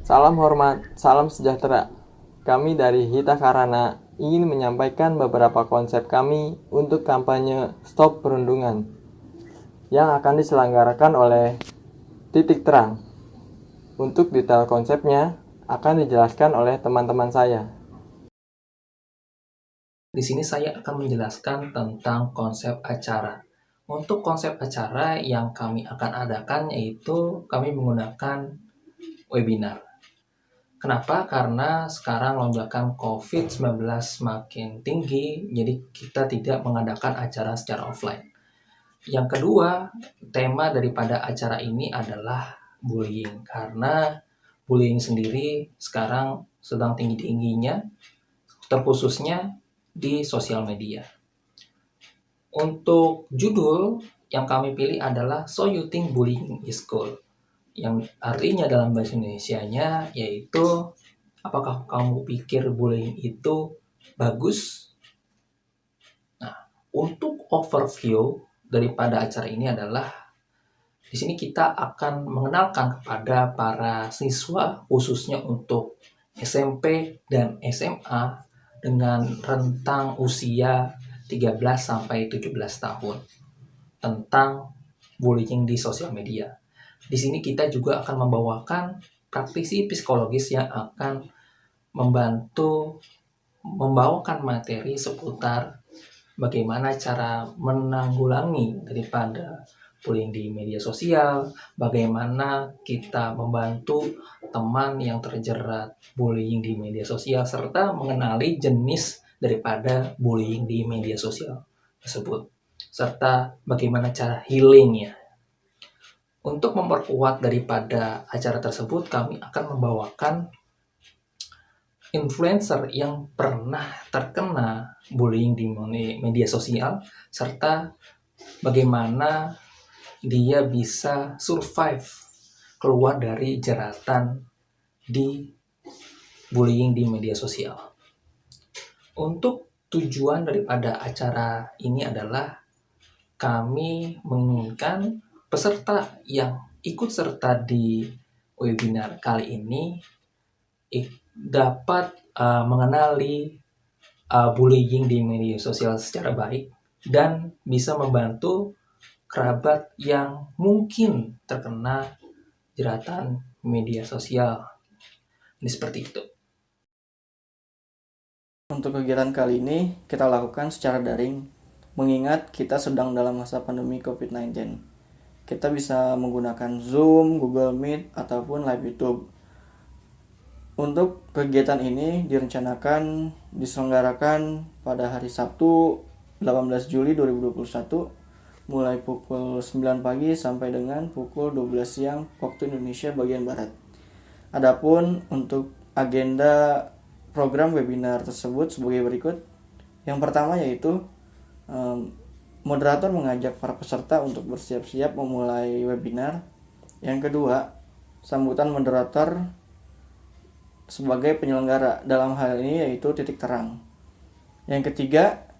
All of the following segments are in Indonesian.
Salam hormat, salam sejahtera. Kami dari Hita Karana ingin menyampaikan beberapa konsep kami untuk kampanye Stop Perundungan yang akan diselenggarakan oleh Titik Terang. Untuk detail konsepnya akan dijelaskan oleh teman-teman saya. Di sini saya akan menjelaskan tentang konsep acara. Untuk konsep acara yang kami akan adakan yaitu kami menggunakan webinar. Kenapa? Karena sekarang lonjakan COVID-19 semakin tinggi, jadi kita tidak mengadakan acara secara offline. Yang kedua, tema daripada acara ini adalah bullying. Karena bullying sendiri sekarang sedang tinggi-tingginya, terkhususnya di sosial media. Untuk judul yang kami pilih adalah So You Think Bullying is Cool, yang artinya dalam bahasa Indonesianya yaitu apakah kamu pikir bullying itu bagus? Nah, untuk overview daripada acara ini adalah di sini kita akan mengenalkan kepada para siswa khususnya untuk SMP dan SMA dengan rentang usia 13 sampai 17 tahun tentang bullying di sosial media. Di sini kita juga akan membawakan praktisi psikologis yang akan membantu membawakan materi seputar bagaimana cara menanggulangi daripada bullying di media sosial, bagaimana kita membantu teman yang terjerat bullying di media sosial, serta mengenali jenis daripada bullying di media sosial tersebut, serta bagaimana cara healingnya. Untuk memperkuat daripada acara tersebut, kami akan membawakan influencer yang pernah terkena bullying di media sosial, serta bagaimana dia bisa survive keluar dari jeratan di bullying di media sosial. Untuk tujuan daripada acara ini adalah kami menginginkan peserta yang ikut serta di webinar kali ini dapat mengenali bullying di media sosial secara baik dan bisa membantu kerabat yang mungkin terkena jeratan media sosial. Ini seperti itu. Untuk kegiatan kali ini kita lakukan secara daring, mengingat kita sedang dalam masa pandemi COVID-19. Kita bisa menggunakan Zoom, Google Meet, ataupun live YouTube. Untuk kegiatan ini direncanakan diselenggarakan pada hari Sabtu 18 Juli 2021 mulai pukul 9 pagi sampai dengan pukul 12 siang waktu Indonesia bagian Barat. Adapun untuk agenda program webinar tersebut sebagai berikut. Yang pertama yaitu moderator mengajak para peserta untuk bersiap-siap memulai webinar. Yang kedua, sambutan moderator sebagai penyelenggara, dalam hal ini yaitu Titik Terang. Yang ketiga,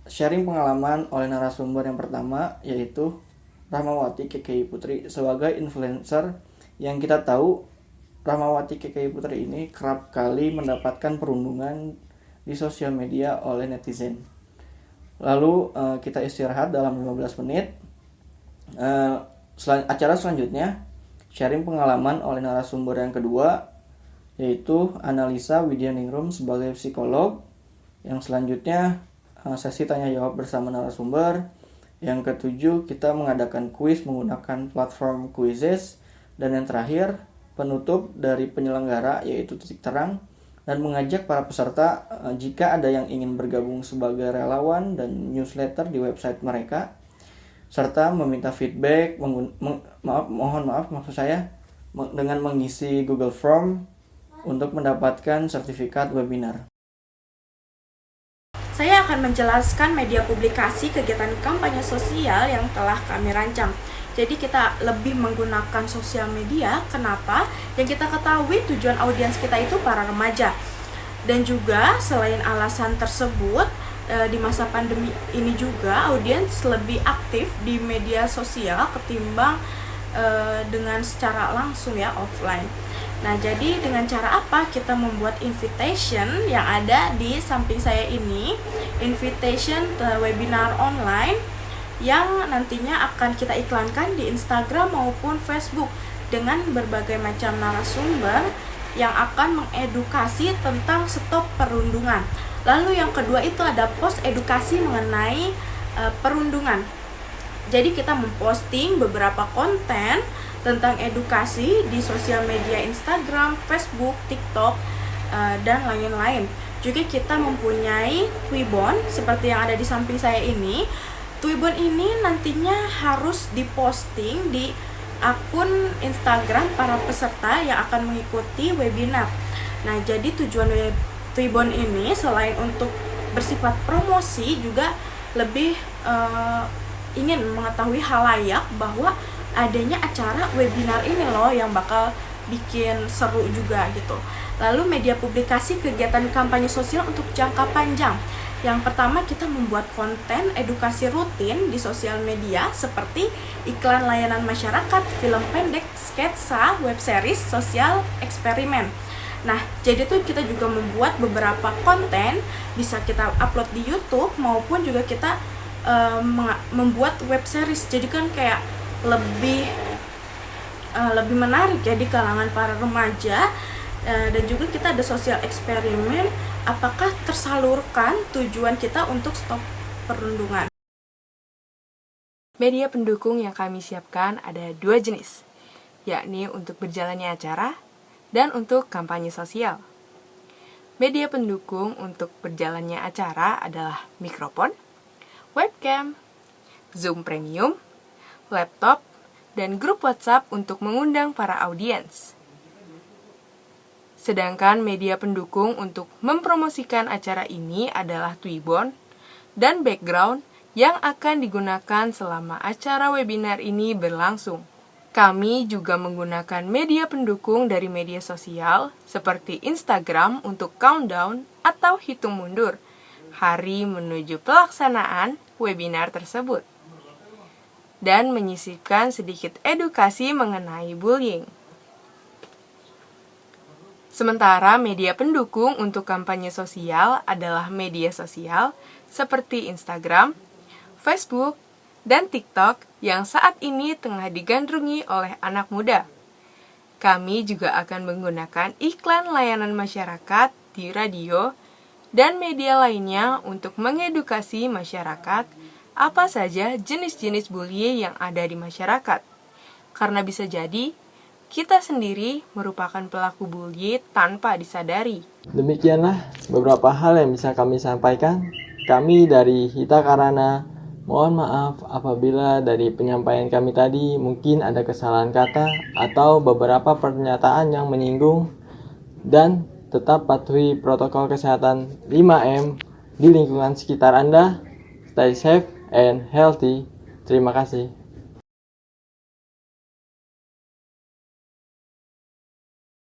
sharing pengalaman oleh narasumber yang pertama yaitu Rahmawati KKI Putri sebagai influencer yang kita tahu Rahmawati KKI Putri ini kerap kali mendapatkan perundungan di sosial media oleh netizen. Lalu kita istirahat dalam 15 menit. Acara selanjutnya sharing pengalaman oleh narasumber yang kedua yaitu Analisa Widyaningrum sebagai psikolog. Yang selanjutnya sesi tanya jawab bersama narasumber. Yang ketujuh kita mengadakan kuis menggunakan platform Quizizz. Dan yang terakhir penutup dari penyelenggara yaitu Titik Terang dan mengajak para peserta jika ada yang ingin bergabung sebagai relawan dan newsletter di website mereka serta meminta feedback dengan mengisi Google Form untuk mendapatkan sertifikat webinar. Saya akan menjelaskan media publikasi kegiatan kampanye sosial yang telah kami rancang. Jadi kita lebih menggunakan sosial media. Kenapa? Yang kita ketahui tujuan audiens kita itu para remaja. Dan juga selain alasan tersebut, di masa pandemi ini juga audiens lebih aktif di media sosial ketimbang dengan secara langsung ya offline. Nah, jadi dengan cara apa kita membuat invitation yang ada di samping saya ini, invitation webinar online yang nantinya akan kita iklankan di Instagram maupun Facebook dengan berbagai macam narasumber yang akan mengedukasi tentang stop perundungan. Lalu yang kedua itu ada post edukasi mengenai perundungan. Jadi kita memposting beberapa konten tentang edukasi di sosial media Instagram, Facebook, TikTok, dan lain-lain. Juga kita mempunyai Twibbon seperti yang ada di samping saya ini. Twibbon ini nantinya harus diposting di akun Instagram para peserta yang akan mengikuti webinar. Nah, jadi tujuan Twibbon ini selain untuk bersifat promosi juga lebih ingin mengetahui halayak bahwa adanya acara webinar ini loh yang bakal bikin seru juga gitu. Lalu media publikasi kegiatan kampanye sosial untuk jangka panjang. Yang pertama, kita membuat konten edukasi rutin di sosial media seperti iklan layanan masyarakat, film pendek, sketsa, web series, sosial eksperimen. Nah, jadi tuh kita juga membuat beberapa konten, bisa kita upload di YouTube maupun juga kita membuat web series. Jadi kan kayak lebih menarik ya di kalangan para remaja. Dan juga kita ada sosial eksperimen, apakah tersalurkan tujuan kita untuk stop perundungan. Media pendukung yang kami siapkan ada 2 jenis, yakni untuk berjalannya acara dan untuk kampanye sosial. Media pendukung untuk berjalannya acara adalah mikrofon, webcam, Zoom Premium, laptop, dan grup WhatsApp untuk mengundang para audiens. Sedangkan media pendukung untuk mempromosikan acara ini adalah Twibbon dan background yang akan digunakan selama acara webinar ini berlangsung. Kami juga menggunakan media pendukung dari media sosial seperti Instagram untuk countdown atau hitung mundur hari menuju pelaksanaan webinar tersebut, dan menyisipkan sedikit edukasi mengenai bullying. Sementara media pendukung untuk kampanye sosial adalah media sosial seperti Instagram, Facebook, dan TikTok yang saat ini tengah digandrungi oleh anak muda. Kami juga akan menggunakan iklan layanan masyarakat di radio dan media lainnya untuk mengedukasi masyarakat apa saja jenis-jenis bully yang ada di masyarakat. Karena bisa jadi kita sendiri merupakan pelaku bully tanpa disadari. Demikianlah beberapa hal yang bisa kami sampaikan. Kami dari Hita Karana, mohon maaf apabila dari penyampaian kami tadi mungkin ada kesalahan kata atau beberapa pernyataan yang menyinggung, dan tetap patuhi protokol kesehatan 5M di lingkungan sekitar Anda. Stay safe and healthy. Terima kasih.